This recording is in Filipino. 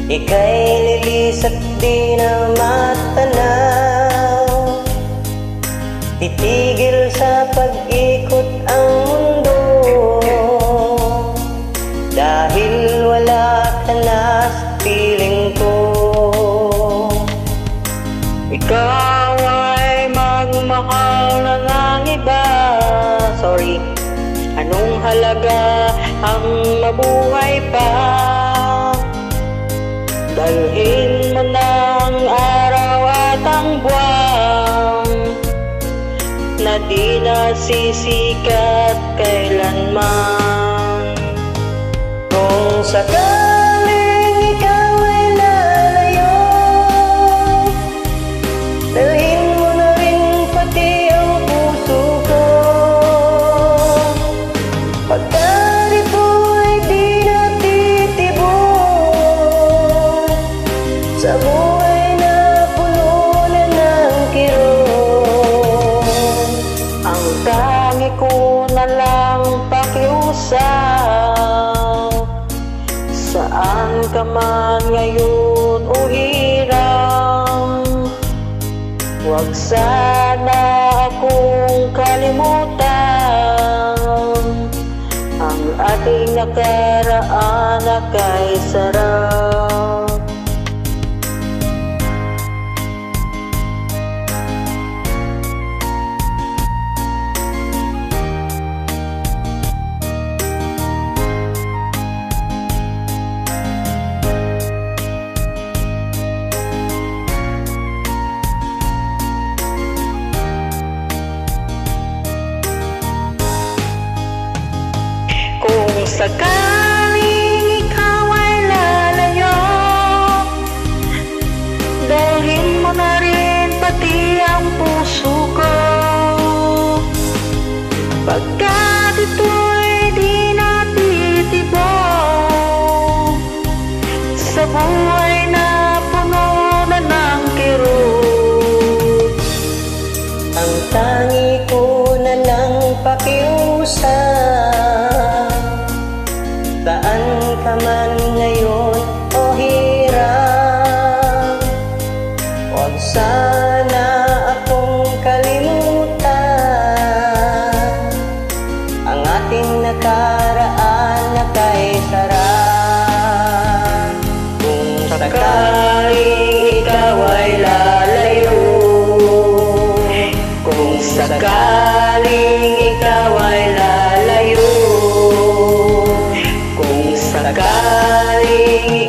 ika'y lilis at di na matanaw. Titigil sa pag-ikot ang mundo, dahil wala ka na sa piling ko. Ikaw ay magmahal na ng iba. Sorry. Anong halaga ang mabuhay pa? Dalhin mo ng araw at ang buwan na di nasisikat kailanman. Kung sakaling ikaw ay lalayo, dalhin mo na rin pati ang puso ko. Pagkat ito ay di natitibok sa buhay na puno na ng kirot. Ang tangi ko na lang pakiusap, saan ka man ngayon o hirang, huwag sana akong kalimutan. Ang ating nakaraan na kay sarap. Kung sakaling ikaw ay lalayo, dalhin mo na rin pati ang puso ko. Pagkat ito'y di natitibok sa buhay na puno na ng kirot. Ang tangi ko na lang pakiusap, saan ka man ngayon o hirap, huwag sana akong kalimutan. Ang ating nakaraan na kay sarap. Kung sakaling ikaw ay lalayo, kung sakaling ikaw ay lalayo, kung sakaling